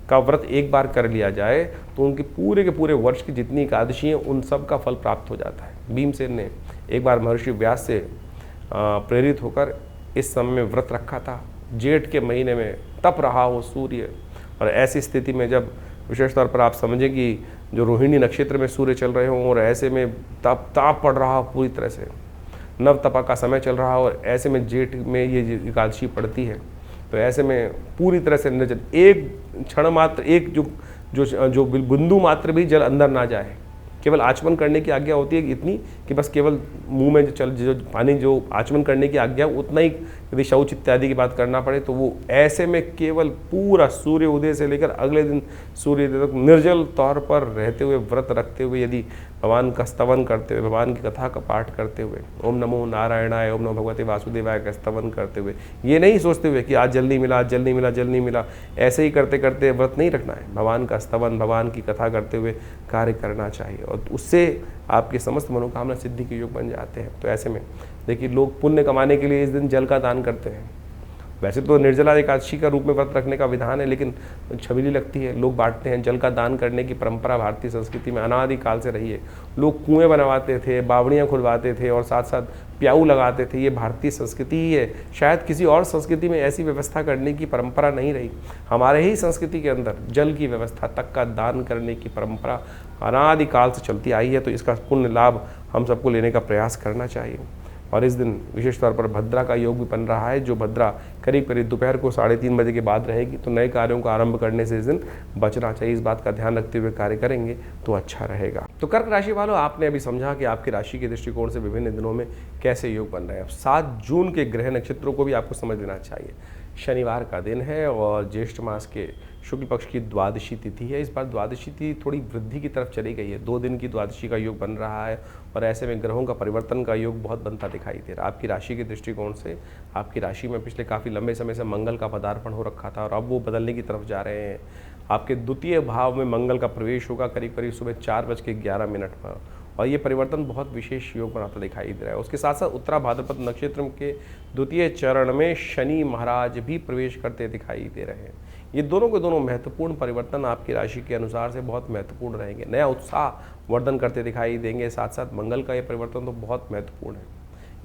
का व्रत एक बार कर लिया जाए तो उनके पूरे के पूरे वर्ष की जितनी एकादशी हैं उन सब का फल प्राप्त हो जाता है। भीमसेन ने एक बार महर्षि व्यास से प्रेरित होकर इस समय में व्रत रखा था। जेठ के महीने में तप रहा हो सूर्य, और ऐसी स्थिति में जब विशेष तौर पर आप समझें कि जो रोहिणी नक्षत्र में सूर्य चल रहे हों और ऐसे में ताप पड़ रहा हो, पूरी तरह से नव तपा का समय चल रहा हो, और ऐसे में जेठ में ये एकादशी पड़ती है, तो ऐसे में पूरी तरह से निर्जल, एक क्षण मात्र, एक जो बिंदु मात्र भी जल अंदर ना जाए, केवल आचमन करने की आज्ञा होती है इतनी कि बस केवल मुंह में जो पानी जो आचमन करने की आज्ञा, उतना ही यदि शौच इत्यादि की बात करना पड़े तो वो ऐसे में केवल पूरा सूर्य उदय से लेकर अगले दिन सूर्योदय तक निर्जल तौर पर रहते हुए, व्रत रखते हुए, यदि भगवान का स्तवन करते हुए, भगवान की कथा का पाठ करते हुए, ओम नमो नारायणाय, ओम नमो भगवते वासुदेवाय का स्तवन करते हुए, ये नहीं सोचते हुए कि आज जल नहीं मिला, आज जल नहीं मिला, जल नहीं मिला, ऐसे ही करते करते व्रत नहीं रखना है। भगवान का स्तवन, भगवान की कथा करते हुए कार्य करना चाहिए, और उससे आपके समस्त मनोकामना सिद्धि के योग बन जाते हैं। तो ऐसे में देखिए, लोग पुण्य कमाने के लिए इस दिन जल का दान करते हैं। वैसे तो निर्जला एकादशी का रूप में व्रत रखने का विधान है, लेकिन छबीली लगती है, लोग बांटते हैं। जल का दान करने की परंपरा भारतीय संस्कृति में अनादि काल से रही है। लोग कुएं बनवाते थे, बावड़ियाँ खुलवाते थे और साथ साथ प्याऊ लगाते थे। ये भारतीय संस्कृति ही है, शायद किसी और संस्कृति में ऐसी व्यवस्था करने की परंपरा नहीं रही। हमारे ही संस्कृति के अंदर जल की व्यवस्था तक का दान करने की परंपरा अनादि काल से चलती आई है। तो इसका पुण्य लाभ हम सबको लेने का प्रयास करना चाहिए। और इस दिन विशेष तौर पर भद्रा का योग भी बन रहा है, जो भद्रा करीब करीब दोपहर को 3:30 बजे के बाद रहेगी। तो नए कार्यों का आरंभ करने से इस दिन बचना चाहिए। इस बात का ध्यान रखते हुए कार्य करेंगे तो अच्छा रहेगा। तो कर्क राशि वालों, आपने अभी समझा कि आपकी राशि के दृष्टिकोण से विभिन्न दिनों में कैसे योग बन रहे हैं। 7 जून के ग्रह नक्षत्रों को भी आपको समझ लेना चाहिए। शनिवार का दिन है और ज्येष्ठ मास के शुक्ल पक्ष की द्वादशी तिथि है। इस बार द्वादशी तिथि थोड़ी वृद्धि की तरफ चली गई है। 2 दिन की द्वादशी का योग बन रहा है और ऐसे में ग्रहों का परिवर्तन का योग बहुत बनता दिखाई दे रहा है। आपकी राशि के दृष्टिकोण से आपकी राशि में पिछले काफ़ी लंबे समय से मंगल का पदार्पण हो रखा था और अब वो बदलने की तरफ जा रहे हैं। आपके द्वितीय भाव में मंगल का प्रवेश होगा करीब करीब सुबह 4:11 पर, और ये परिवर्तन बहुत विशेष योग बनाता दिखाई दे रहा है। उसके साथ साथ उत्तरा भाद्रपद नक्षत्र के द्वितीय चरण में शनि महाराज भी प्रवेश करते दिखाई दे रहे हैं। ये दोनों के दोनों महत्वपूर्ण परिवर्तन आपकी राशि के अनुसार से बहुत महत्वपूर्ण रहेंगे। नया उत्साह वर्धन करते दिखाई देंगे। साथ साथ मंगल का ये परिवर्तन तो बहुत महत्वपूर्ण है।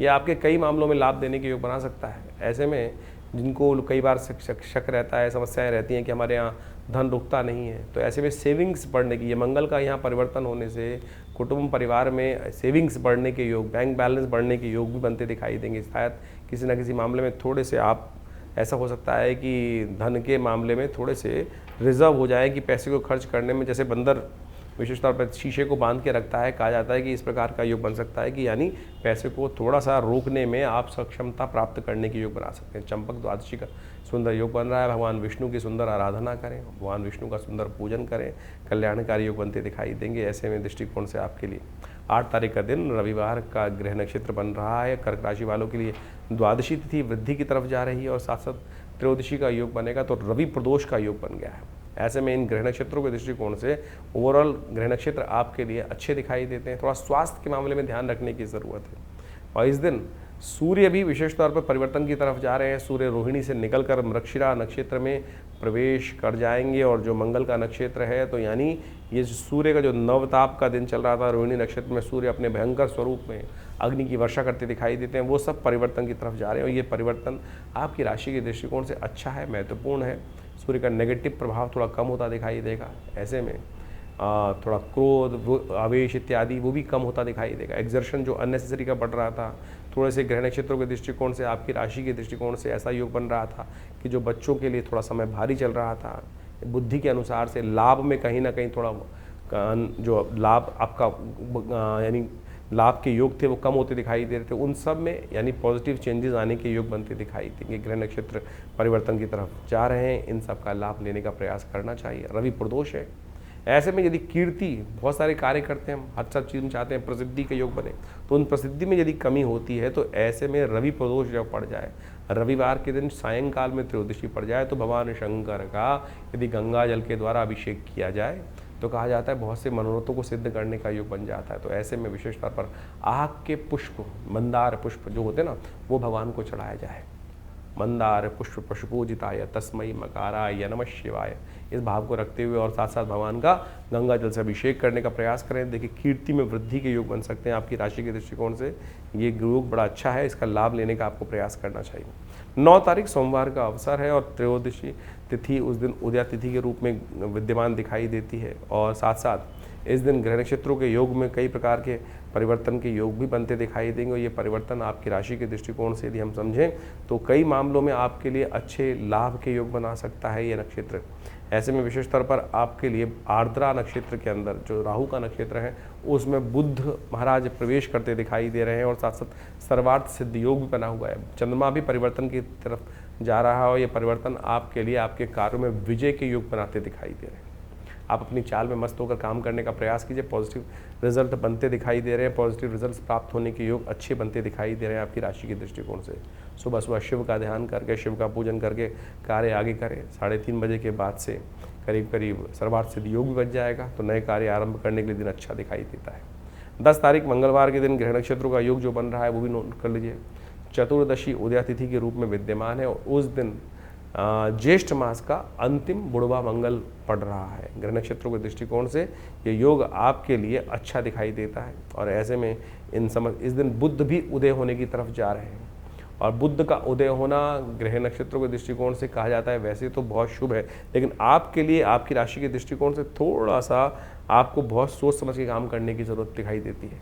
ये आपके कई मामलों में लाभ देने के योग बना सकता है। ऐसे में जिनको कई बार शक रहता है, समस्याएं रहती हैं कि हमारे यहाँ धन रुकता नहीं है, तो ऐसे में सेविंग्स बढ़ने की, ये मंगल का यहाँ परिवर्तन होने से कुटुंब परिवार में सेविंग्स बढ़ने के योग, बैंक बैलेंस बढ़ने के योग भी बनते दिखाई देंगे। शायद किसी न किसी मामले में थोड़े से आप, ऐसा हो सकता है कि धन के मामले में थोड़े से रिजर्व हो जाए कि पैसे को खर्च करने में, जैसे बंदर विशेष तौर पर शीशे को बांध के रखता है, कहा जाता है कि इस प्रकार का योग बन सकता है कि यानी पैसे को थोड़ा सा रोकने में आप सक्षमता प्राप्त करने के योग बना सकते हैं। चंपक द्वादशी का सुंदर योग बन रहा है। भगवान विष्णु की सुंदर आराधना करें, भगवान विष्णु का सुंदर पूजन करें, कल्याणकारी योग बनते दिखाई देंगे। ऐसे में दृष्टिकोण से आपके लिए 8 तारीख का दिन रविवार का ग्रह नक्षत्र बन रहा है। कर्क राशि वालों के लिए द्वादशी तिथि वृद्धि की तरफ जा रही है और साथ साथ त्रयोदशी का योग बनेगा, तो रवि प्रदोष का योग बन गया है। ऐसे में इन ग्रह नक्षत्रों के दृष्टिकोण से ओवरऑल ग्रह नक्षत्र आपके लिए अच्छे दिखाई देते हैं। थोड़ा स्वास्थ्य के मामले में ध्यान रखने की ज़रूरत है। और इस दिन सूर्य भी विशेष तौर पर परिवर्तन की तरफ जा रहे हैं। सूर्य रोहिणी से निकलकर मृगशिरा नक्षत्र में प्रवेश कर जाएंगे और जो मंगल का नक्षत्र है, तो यानी ये सूर्य का जो नवताप का दिन चल रहा था, रोहिणी नक्षत्र में सूर्य अपने भयंकर स्वरूप में अग्नि की वर्षा करते दिखाई देते हैं, वो सब परिवर्तन की तरफ जा रहे हैं। और ये परिवर्तन आपकी राशि के दृष्टिकोण से अच्छा है, महत्वपूर्ण है। सूर्य का नेगेटिव प्रभाव थोड़ा कम होता दिखाई देगा। ऐसे में थोड़ा क्रोध, आवेश इत्यादि वो भी कम होता दिखाई देगा। एक्सर्शन जो अननेसेसरी का बढ़ रहा था, थोड़े से ग्रह नक्षत्रों के दृष्टिकोण से आपकी राशि के दृष्टिकोण से ऐसा योग बन रहा था कि जो बच्चों के लिए थोड़ा समय भारी चल रहा था, बुद्धि के अनुसार से लाभ में कहीं ना कहीं थोड़ा जो लाभ आपका यानी लाभ के योग थे वो कम होते दिखाई दे रहे थे। उन सब में यानी पॉजिटिव चेंजेस आने के योग बनते दिखाई देंगे। ग्रह नक्षत्र परिवर्तन की तरफ जा रहे हैं, इन सब का लाभ लेने का प्रयास करना चाहिए। रवि प्रदोष है। ऐसे में यदि कीर्ति, बहुत सारे कार्य करते हैं हम, हर सब चीज़ में चाहते हैं प्रसिद्धि के योग बने, तो उन प्रसिद्धि में यदि कमी होती है, तो ऐसे में रवि प्रदोष जब पड़ जाए, रविवार के दिन सायंकाल में त्रयोदशी पड़ जाए, तो भगवान शंकर का यदि गंगा जल के द्वारा अभिषेक किया जाए तो कहा जाता है बहुत से मनोरथों को सिद्ध करने का योग बन जाता है। तो ऐसे में विशेष तौर पर आग के पुष्प, मंदार पुष्प जो होते हैं ना, वो भगवान को चढ़ाया जाए। मंदार पुष्प पशुपूजिताय तस्मै मकाराय नमः शिवाय, इस भाव को रखते हुए और साथ साथ भगवान का गंगा जल से अभिषेक करने का प्रयास करें। देखिए कीर्ति में वृद्धि के योग बन सकते हैं। आपकी राशि के दृष्टिकोण से ये योग बड़ा अच्छा है, इसका लाभ लेने का आपको प्रयास करना चाहिए। 9 तारीख सोमवार का अवसर है और त्रयोदशी तिथि उस दिन उदया तिथि के रूप में विद्यमान दिखाई देती है। और साथ साथ इस दिन ग्रह नक्षत्रों के योग में कई प्रकार के परिवर्तन के योग भी बनते दिखाई देंगे। और ये परिवर्तन आपकी राशि के दृष्टिकोण से यदि हम समझें तो कई मामलों में आपके लिए अच्छे लाभ के योग बना सकता है ये नक्षत्र। ऐसे में विशेष तौर पर आपके लिए आर्द्रा नक्षत्र के अंदर जो राहु का नक्षत्र है उसमें बुध महाराज प्रवेश करते दिखाई दे रहे हैं और साथ साथ सर्वार्थ सिद्ध योग भी बना हुआ है। चंद्रमा भी परिवर्तन की तरफ जा रहा है और ये परिवर्तन आपके लिए आपके कार्यों में विजय के योग बनाते दिखाई दे रहे हैं। आप अपनी चाल में मस्त होकर काम करने का प्रयास कीजिए। पॉजिटिव रिजल्ट बनते दिखाई दे रहे हैं। पॉजिटिव रिजल्ट्स प्राप्त होने के योग अच्छे बनते दिखाई दे रहे हैं आपकी राशि के दृष्टिकोण से। सुबह सुबह शिव का ध्यान करके, शिव का पूजन करके कार्य आगे करें। 3:30 बजे के बाद से करीब करीब सर्वार्थ सिद्ध योग भी बच जाएगा, तो नए कार्य आरंभ करने के लिए दिन अच्छा दिखाई देता है। 10 तारीख मंगलवार के दिन ग्रह नक्षत्रों का योग जो बन रहा है वो भी नोट कर लीजिए। चतुर्दशी उदया तिथि के रूप में विद्यमान है और उस दिन ज्येष्ठ मास का अंतिम बुढ़वा मंगल पड़ रहा है। ग्रह नक्षत्रों के दृष्टिकोण से ये योग आपके लिए अच्छा दिखाई देता है। और ऐसे में इस दिन बुध भी उदय होने की तरफ जा रहे हैं और बुध का उदय होना ग्रह नक्षत्रों के दृष्टिकोण से कहा जाता है वैसे तो बहुत शुभ है, लेकिन आपके लिए आपकी राशि के दृष्टिकोण से थोड़ा सा आपको बहुत सोच समझ के काम करने की ज़रूरत दिखाई देती है।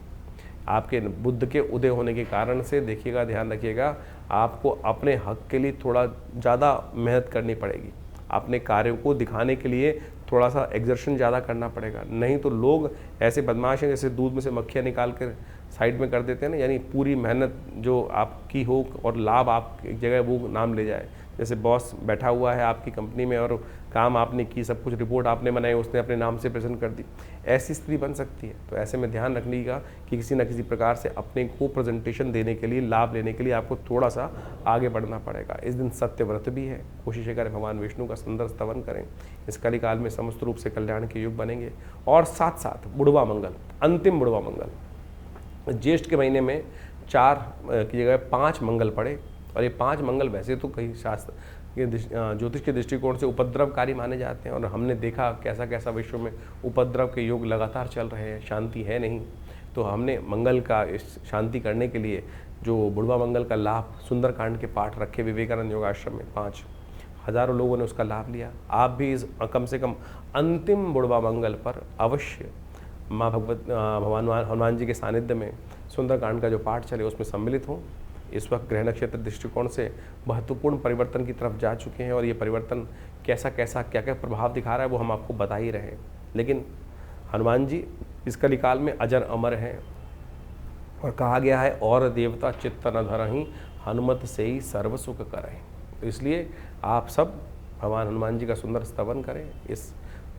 आपके बुध के उदय होने के कारण से देखिएगा, ध्यान रखिएगा, आपको अपने हक के लिए थोड़ा ज़्यादा मेहनत करनी पड़ेगी। अपने कार्यों को दिखाने के लिए थोड़ा सा एग्जर्शन ज़्यादा करना पड़ेगा, नहीं तो लोग ऐसे बदमाश हैं जैसे दूध में से मक्खियाँ निकाल कर साइड में कर देते हैं ना, यानी पूरी मेहनत जो आपकी हो और लाभ आप एक जगह वो नाम ले जाए। जैसे बॉस बैठा हुआ है आपकी कंपनी में और काम आपने की, सब कुछ रिपोर्ट आपने बनाई, उसने अपने नाम से प्रेजेंट कर दी, ऐसी स्थिति बन सकती है। तो ऐसे में ध्यान रखिएगा कि किसी न किसी प्रकार से अपने को प्रेजेंटेशन देने के लिए, लाभ लेने के लिए आपको थोड़ा सा आगे बढ़ना पड़ेगा। इस दिन सत्य व्रत भी है, कोशिश करें भगवान विष्णु का सुंदर स्तवन करें, इस कलिकाल में समस्त रूप से कल्याण के युग बनेंगे। और साथ साथ बुढ़वा मंगल, अंतिम बुढ़वा मंगल, ज्येष्ठ के महीने में 4 की जगह 5 मंगल पड़े और ये 5 मंगल वैसे तो कई शास्त्र के ज्योतिष के दृष्टिकोण से उपद्रवकारी माने जाते हैं और हमने देखा कैसा कैसा विश्व में उपद्रव के योग लगातार चल रहे हैं, शांति है नहीं। तो हमने मंगल का शांति करने के लिए जो बुढ़वा मंगल का लाभ सुंदरकांड के पाठ रखे विवेकानंद योगाश्रम में, 5 हज़ारों लोगों ने उसका लाभ लिया। आप भी इस कम से कम अंतिम बुढ़वा मंगल पर अवश्य माँ भगवान हनुमान जी के सानिध्य में सुंदरकांड का जो पाठ चले उसमें सम्मिलित हों। इस वक्त ग्रह नक्षत्र दृष्टिकोण से महत्वपूर्ण परिवर्तन की तरफ जा चुके हैं और ये परिवर्तन कैसा कैसा क्या क्या प्रभाव दिखा रहा है वो हम आपको बता ही रहे हैं। लेकिन हनुमान जी इस कलिकाल में अजर अमर हैं और कहा गया है और देवता चित्त न धरहि हनुमत से ही सर्व सुख करें। तो इसलिए आप सब भगवान हनुमान जी का सुंदर स्तवन करें। इस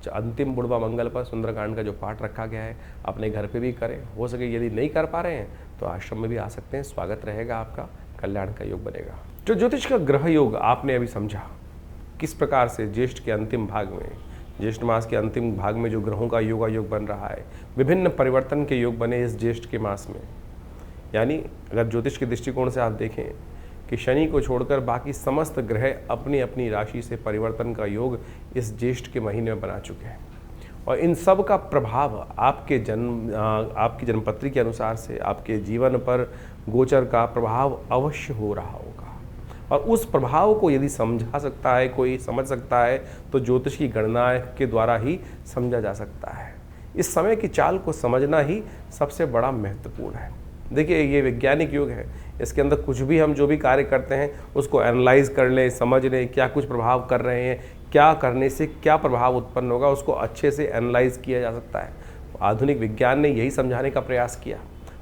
अंतिम बुढ़वा मंगल पर सुंदरकांड का जो पाठ रखा गया है अपने घर पे भी करें। हो सके यदि नहीं कर पा रहे हैं तो आश्रम में भी आ सकते हैं, स्वागत रहेगा आपका, कल्याण का योग बनेगा। जो ज्योतिष का ग्रह योग आपने अभी समझा किस प्रकार से ज्येष्ठ के अंतिम भाग में, ज्येष्ठ मास के अंतिम भाग में जो ग्रहों का योग बन रहा है, विभिन्न परिवर्तन के योग बने इस ज्येष्ठ के मास में। यानी अगर ज्योतिष के दृष्टिकोण से आप देखें कि शनि को छोड़कर बाकी समस्त ग्रह अपनी अपनी राशि से परिवर्तन का योग इस ज्येष्ठ के महीने में बना चुके हैं और इन सब का प्रभाव आपकी जन्मपत्री के अनुसार से आपके जीवन पर गोचर का प्रभाव अवश्य हो रहा होगा। और उस प्रभाव को यदि समझा सकता है, कोई समझ सकता है, तो ज्योतिष की गणना के द्वारा ही समझा जा सकता है। इस समय की चाल को समझना ही सबसे बड़ा महत्वपूर्ण है। देखिए ये वैज्ञानिक युग है, इसके अंदर कुछ भी हम जो भी कार्य करते हैं उसको एनालाइज कर लें, समझ लें क्या कुछ प्रभाव कर रहे हैं, क्या करने से क्या प्रभाव उत्पन्न होगा, उसको अच्छे से एनालाइज किया जा सकता है। आधुनिक विज्ञान ने यही समझाने का प्रयास किया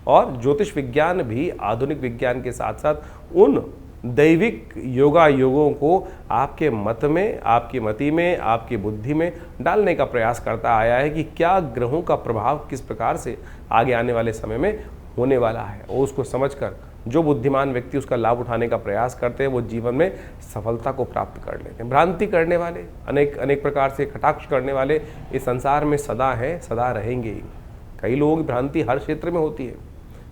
और ज्योतिष विज्ञान भी आधुनिक विज्ञान के साथ साथ उन दैविक योगों को आपके मत में, आपकी मति में, आपकी बुद्धि में डालने का प्रयास करता आया है कि क्या ग्रहों का प्रभाव किस प्रकार से आगे आने वाले समय में होने वाला है और उसको समझकर जो बुद्धिमान व्यक्ति उसका लाभ उठाने का प्रयास करते हैं वो जीवन में सफलता को प्राप्त कर लेते हैं। भ्रांति करने वाले, अनेक प्रकार से कटाक्ष करने वाले इस संसार में सदा हैं, सदा रहेंगे ही। कई लोगों की भ्रांति हर क्षेत्र में होती है।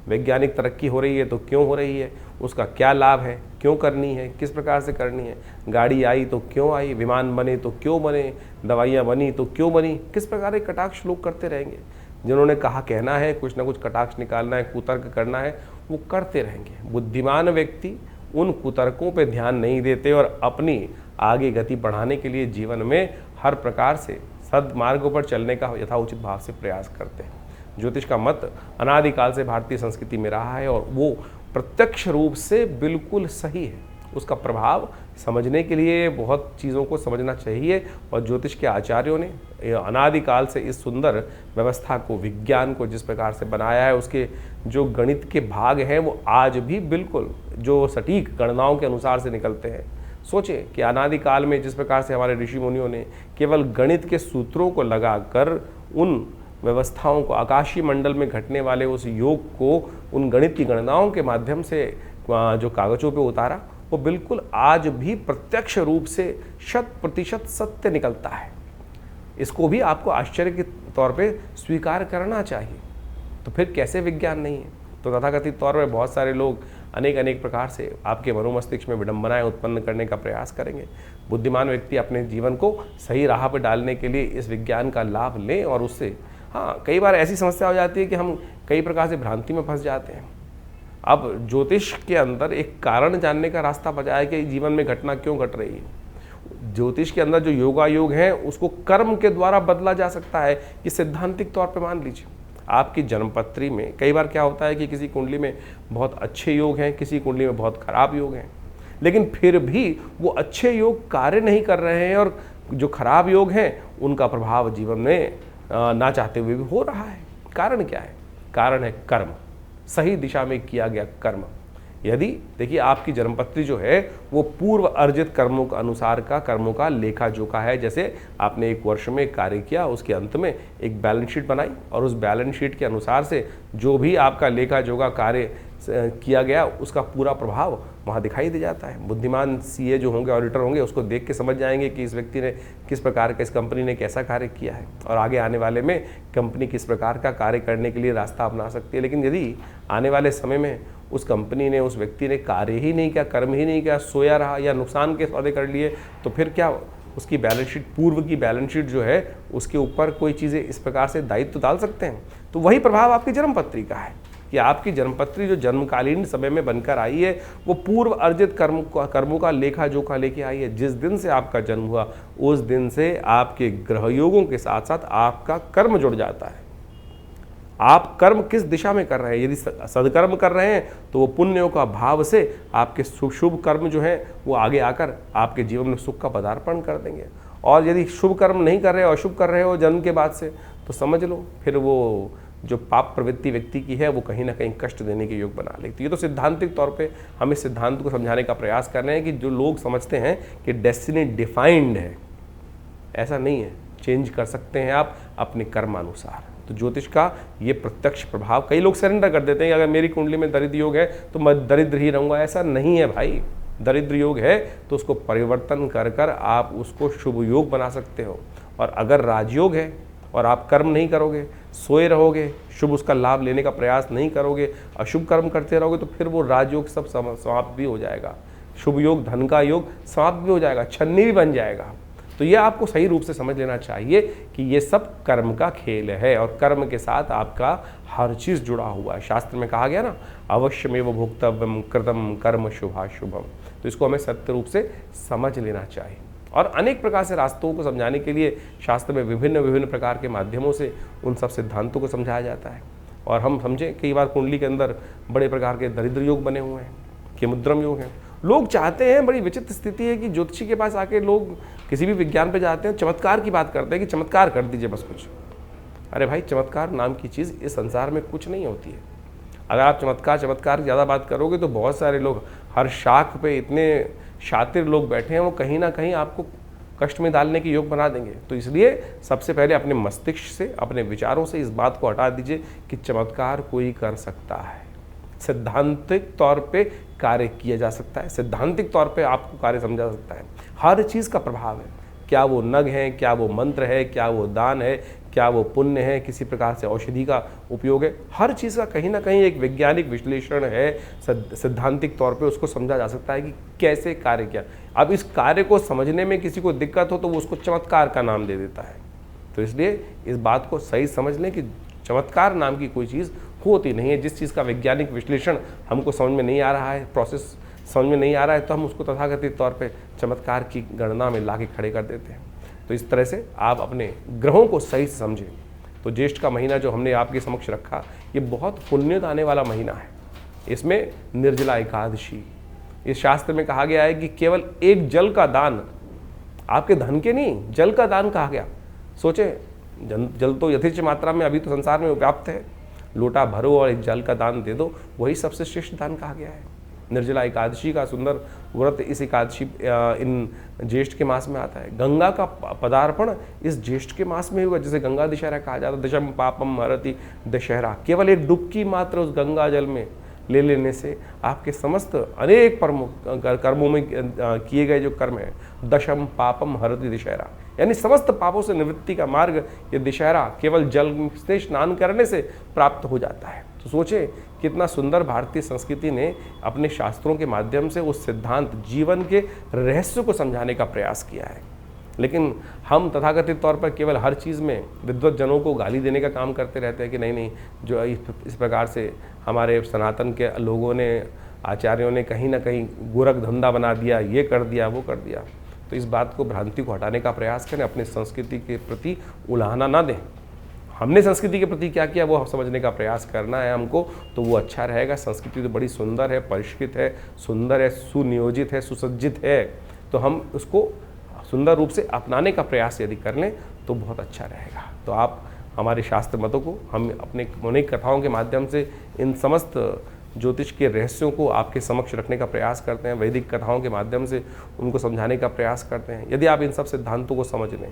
वैज्ञानिक तरक्की हो रही है तो क्यों हो रही है, उसका क्या लाभ है, क्यों करनी है, किस प्रकार से करनी है, गाड़ी आई तो क्यों आई, विमान बने तो क्यों बने, दवाइयाँ बनी तो क्यों बनी, किस प्रकार के कटाक्ष लोग करते रहेंगे। जिन्होंने कहा कहना है, कुछ ना कुछ कटाक्ष निकालना है, कुतर्क करना है, वो करते रहेंगे। बुद्धिमान व्यक्ति उन कुतर्कों पे ध्यान नहीं देते और अपनी आगे गति बढ़ाने के लिए जीवन में हर प्रकार से सद्मार्गों पर चलने का यथाउचित भाव से प्रयास करते हैं। ज्योतिष का मत अनादिकाल से भारतीय संस्कृति में रहा है और वो प्रत्यक्ष रूप से बिल्कुल सही है। उसका प्रभाव समझने के लिए बहुत चीज़ों को समझना चाहिए और ज्योतिष के आचार्यों ने अनादिकाल से इस सुंदर व्यवस्था को, विज्ञान को जिस प्रकार से बनाया है, उसके जो गणित के भाग हैं वो आज भी बिल्कुल जो सटीक गणनाओं के अनुसार से निकलते हैं। सोचें कि अनादिकाल में जिस प्रकार से हमारे ऋषि मुनियों ने केवल गणित के सूत्रों को लगाकर उन व्यवस्थाओं को, आकाशीय मंडल में घटने वाले उस योग को उन गणित की गणनाओं के माध्यम से जो कागजों पे उतारा, वो बिल्कुल आज भी प्रत्यक्ष रूप से 100% सत्य निकलता है। इसको भी आपको आश्चर्य के तौर पे स्वीकार करना चाहिए। तो फिर कैसे विज्ञान नहीं है? तो तथाकथित तौर पर बहुत सारे लोग अनेक प्रकार से आपके मनोमस्तिष्क में विडंबनाएं उत्पन्न करने का प्रयास करेंगे। बुद्धिमान व्यक्ति अपने जीवन को सही राह पर डालने के लिए इस विज्ञान का लाभ लें और उससे, हाँ, कई बार ऐसी समस्या हो जाती है कि हम कई प्रकार से भ्रांति में फंस जाते हैं। अब ज्योतिष के अंदर एक कारण जानने का रास्ता बचा है कि जीवन में घटना क्यों घट रही है। ज्योतिष के अंदर जो योगायोग है उसको कर्म के द्वारा बदला जा सकता है। कि सैद्धांतिक तौर पे मान लीजिए आपकी जन्मपत्री में कई बार क्या होता है कि किसी कुंडली में बहुत अच्छे योग हैं, किसी कुंडली में बहुत खराब योग हैं, लेकिन फिर भी वो अच्छे योग कार्य नहीं कर रहे हैं और जो खराब योग हैं उनका प्रभाव जीवन में ना चाहते हुए भी हो रहा है। कारण क्या है? कारण है कर्म, सही दिशा में किया गया कर्म। यदि देखिए आपकी जन्मपत्री जो है वो पूर्व अर्जित कर्मों के अनुसार का कर्मों का लेखा जोखा है। जैसे आपने एक वर्ष में कार्य किया, उसके अंत में एक बैलेंस शीट बनाई और उस बैलेंस शीट के अनुसार से जो भी आपका लेखा जोखा कार्य किया गया उसका पूरा प्रभाव वहाँ दिखाई दे जाता है। बुद्धिमान सीए जो होंगे, ऑडिटर होंगे, उसको देख के समझ जाएंगे कि इस व्यक्ति ने किस प्रकार का, इस कंपनी ने कैसा कार्य किया है और आगे आने वाले में कंपनी किस प्रकार का कार्य करने के लिए रास्ता अपना सकती है। लेकिन यदि आने वाले समय में उस कंपनी ने, उस व्यक्ति ने कार्य ही नहीं किया, कर्म ही नहीं किया, सोया रहा या नुकसान के सौदे कर लिए, तो फिर क्या उसकी बैलेंस शीट, पूर्व की बैलेंस शीट जो है उसके ऊपर कोई चीज़ें इस प्रकार से दायित्व तो डाल सकते हैं। तो वही प्रभाव आपकी जन्मपत्री का है कि आपकी जन्मपत्री जो जन्मकालीन समय में बनकर आई है वो पूर्व अर्जित कर्मों का लेखा जोखा लेके आई है। जिस दिन से आपका जन्म हुआ उस दिन से आपके ग्रह योगों के साथ साथ आपका कर्म जुड़ जाता है। आप कर्म किस दिशा में कर रहे हैं? यदि सदकर्म कर रहे हैं तो वो पुण्यों का भाव से आपके शुभ कर्म जो है वो आगे आकर आपके जीवन में सुख का पदार्पण कर देंगे। और यदि शुभ कर्म नहीं कर रहे हो, अशुभ कर रहे हो जन्म के बाद से, तो समझ लो फिर वो जो पाप प्रवृत्ति व्यक्ति की है वो कहीं ना कहीं कष्ट देने के योग बना लेती है। ये तो सिद्धांतिक तौर पे हम इस सिद्धांत को समझाने का प्रयास कर रहे हैं कि जो लोग समझते हैं कि डेस्टिनी डिफाइंड है, ऐसा नहीं है। चेंज कर सकते हैं आप अपने कर्मानुसार। तो ज्योतिष का ये प्रत्यक्ष प्रभाव, कई लोग सरेंडर कर देते हैं कि अगर मेरी कुंडली में दरिद्र योग है तो मैं दरिद्र ही रहूँगा। ऐसा नहीं है भाई। दरिद्र योग है तो उसको परिवर्तन कर कर आप उसको शुभ योग बना सकते हो। और अगर राजयोग है और आप कर्म नहीं करोगे, सोए रहोगे, शुभ उसका लाभ लेने का प्रयास नहीं करोगे, अशुभ कर्म करते रहोगे, तो फिर वो राजयोग सब समाप्त भी हो जाएगा। शुभ योग, धन का योग समाप्त भी हो जाएगा, छन्नी भी बन जाएगा। तो ये आपको सही रूप से समझ लेना चाहिए कि ये सब कर्म का खेल है और कर्म के साथ आपका हर चीज़ जुड़ा हुआ है। शास्त्र में कहा गया ना, अवश्यमेव भोक्तव्यम कृतम कर्म शुभाशुभम। तो इसको हमें सत्य रूप से समझ लेना चाहिए। और अनेक प्रकार से रास्तों को समझाने के लिए शास्त्र में विभिन्न प्रकार के माध्यमों से उन सब सिद्धांतों को समझाया जाता है। और हम समझें कई बार कुंडली के अंदर बड़े प्रकार के दरिद्र योग बने हुए हैं, केमुद्रम योग हैं। लोग चाहते हैं, बड़ी विचित्र स्थिति है कि ज्योतिषी के पास आके लोग किसी भी विज्ञान पे जाते हैं, चमत्कार की बात करते हैं कि चमत्कार कर दीजिए बस कुछ। अरे भाई, चमत्कार नाम की चीज़ इस संसार में कुछ नहीं होती है। अगर आप चमत्कार ज़्यादा बात करोगे तो बहुत सारे लोग, हर शाख पे इतने शातिर लोग बैठे हैं, वो कहीं ना कहीं आपको कष्ट में डालने के योग बना देंगे। तो इसलिए सबसे पहले अपने मस्तिष्क से, अपने विचारों से इस बात को हटा दीजिए कि चमत्कार कोई कर सकता है। सैद्धांतिक तौर पे कार्य किया जा सकता है, सैद्धांतिक तौर पे आपको कार्य समझा जा सकता है। हर चीज़ का प्रभाव है, क्या वो नग है, क्या वो मंत्र है, क्या वो दान है, क्या वो पुण्य है, किसी प्रकार से औषधि का उपयोग है, हर चीज़ का कहीं ना कहीं एक वैज्ञानिक विश्लेषण है, सैद्धांतिक तौर पे उसको समझा जा सकता है कि कैसे कार्य किया। अब इस कार्य को समझने में किसी को दिक्कत हो तो वो उसको चमत्कार का नाम दे देता है। तो इसलिए इस बात को सही समझ लें कि चमत्कार नाम की कोई चीज़ होती नहीं है। जिस चीज़ का वैज्ञानिक विश्लेषण हमको समझ में नहीं आ रहा है, प्रोसेस समझ में नहीं आ रहा है, तो हम उसको तथाकथित तौर पे चमत्कार की गणना में ला के खड़े कर देते हैं। तो इस तरह से आप अपने ग्रहों को सही से समझें। तो ज्येष्ठ का महीना जो हमने आपके समक्ष रखा, ये बहुत पुण्य आने वाला महीना है। इसमें निर्जला एकादशी, इस शास्त्र में कहा गया है कि केवल एक जल का दान, आपके धन के नहीं, जल का दान कहा गया। सोचें, जल तो यथेच्छ मात्रा में अभी तो संसार में व्याप्त है, लोटा भरो और एक जल का दान दे दो, वही सबसे श्रेष्ठ दान कहा गया है। निर्जला एकादशी का सुंदर व्रत इस एकादशी इन ज्येष्ठ के मास में आता है। गंगा का पदार्पण इस ज्येष्ठ के मास में हुआ, जिसे गंगा दशहरा कहा जाता है। दशम पापम हरति दशहरा, केवल एक डुबकी मात्र उस गंगा जल में ले लेने से आपके समस्त अनेक कर्मों में किए गए जो कर्म है, दशम पापम हरति दशहरा, यानी समस्त पापों से निवृत्ति का मार्ग ये दशहरा केवल जल से स्नान करने से प्राप्त हो जाता है। तो सोचें कितना सुंदर भारतीय संस्कृति ने अपने शास्त्रों के माध्यम से उस सिद्धांत, जीवन के रहस्य को समझाने का प्रयास किया है। लेकिन हम तथाकथित तौर पर केवल हर चीज़ में विद्वत जनों को गाली देने का काम करते रहते हैं कि नहीं, जो इस प्रकार से हमारे सनातन के लोगों ने, आचार्यों ने कहीं ना कहीं गोरख धंधा बना दिया, ये कर दिया, वो कर दिया। तो इस बात को, भ्रांति को हटाने का प्रयास करें, अपने संस्कृति के प्रति उलाहना ना दें। हमने संस्कृति के प्रति क्या किया वो समझने का प्रयास करना है हमको, तो वो अच्छा रहेगा। संस्कृति तो बड़ी सुंदर है, परिष्कृत है, सुंदर है, सुनियोजित है, सुसज्जित है, तो हम उसको सुंदर रूप से अपनाने का प्रयास यदि कर लें तो बहुत अच्छा रहेगा। तो आप हमारे शास्त्र मतों को, हम अपने अनेक कथाओं के माध्यम से इन समस्त ज्योतिष के रहस्यों को आपके समक्ष रखने का प्रयास करते हैं, वैदिक कथाओं के माध्यम से उनको समझाने का प्रयास करते हैं। यदि आप इन सब सिद्धांतों को समझ लें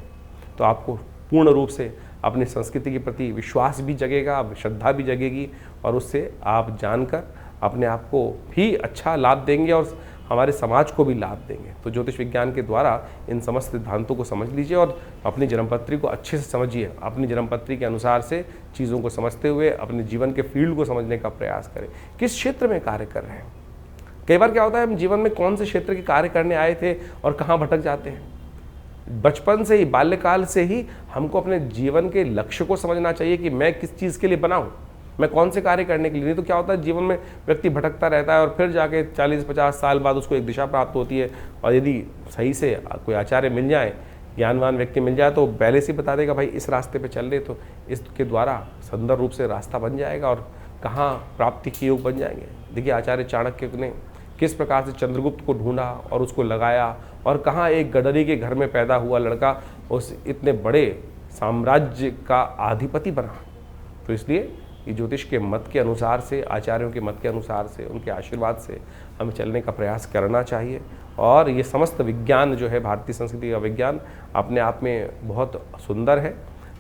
तो आपको पूर्ण रूप से अपनी संस्कृति के प्रति विश्वास भी जगेगा, श्रद्धा भी जगेगी, और उससे आप जानकर अपने आप को भी अच्छा लाभ देंगे और हमारे समाज को भी लाभ देंगे। तो ज्योतिष विज्ञान के द्वारा इन समस्त सिद्धांतों को समझ लीजिए और अपनी जन्मपत्री को अच्छे से समझिए। अपनी जन्मपत्री के अनुसार से चीज़ों को समझते हुए अपने जीवन के फील्ड को समझने का प्रयास करें, किस क्षेत्र में कार्य कर रहे हैं। कई बार क्या होता है, हम जीवन में कौन से क्षेत्र के कार्य करने आए थे और कहाँ भटक जाते हैं। बचपन से ही, बाल्यकाल से ही हमको अपने जीवन के लक्ष्य को समझना चाहिए कि मैं किस चीज़ के लिए बना हूँ, मैं कौन से कार्य करने के लिए। नहीं तो क्या होता है, जीवन में व्यक्ति भटकता रहता है और फिर जाके 40-50 साल बाद उसको एक दिशा प्राप्त होती है। और यदि सही से कोई आचार्य मिल जाए, ज्ञानवान व्यक्ति मिल जाए, तो पहले से बता देगा भाई इस रास्ते पे चल रहे, तो इसके द्वारा सुंदर रूप से रास्ता बन जाएगा और कहाँ प्राप्ति के योग बन जाएंगे। देखिए आचार्य चाणक्य ने किस प्रकार से चंद्रगुप्त को ढूंढा और उसको लगाया, और कहाँ एक गडरी के घर में पैदा हुआ लड़का उस इतने बड़े साम्राज्य का अधिपति बना। तो इसलिए ये ज्योतिष के मत के अनुसार से, आचार्यों के मत के अनुसार से, उनके आशीर्वाद से हमें चलने का प्रयास करना चाहिए। और ये समस्त विज्ञान जो है, भारतीय संस्कृति का विज्ञान अपने आप में बहुत सुंदर है,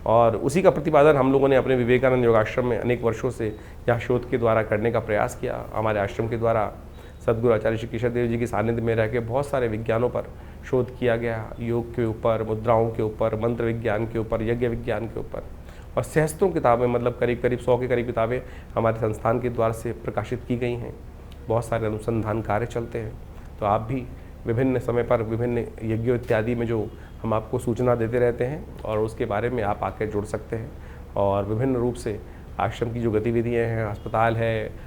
और उसी का प्रतिपादन हम लोगों ने अपने विवेकानंद योगाश्रम में अनेक वर्षों से यहाँ शोध के द्वारा करने का प्रयास किया। हमारे आश्रम के द्वारा सदगुरु आचार्य श्री केशव देव जी के सानिध्य में रह के बहुत सारे विज्ञानों पर शोध किया गया, योग के ऊपर, मुद्राओं के ऊपर, मंत्र विज्ञान के ऊपर, यज्ञ विज्ञान के ऊपर, और सहस्त्रों किताबें, मतलब करीब 100 के करीब किताबें हमारे संस्थान के द्वारा से प्रकाशित की गई हैं। बहुत सारे अनुसंधान कार्य चलते हैं। तो आप भी विभिन्न समय पर विभिन्न यज्ञों इत्यादि में जो हम आपको सूचना देते रहते हैं, और उसके बारे में आप आकर जुड़ सकते हैं। और विभिन्न रूप से आश्रम की जो गतिविधियाँ हैं, अस्पताल है,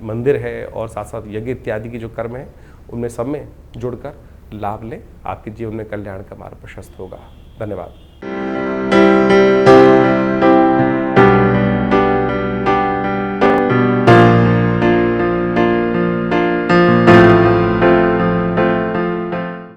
मंदिर है, और साथ साथ यज्ञ इत्यादि की जो कर्म है, उनमें सब में जुड़कर लाभ लें। आपके जीवन में कल्याण का मार्ग प्रशस्त होगा। धन्यवाद।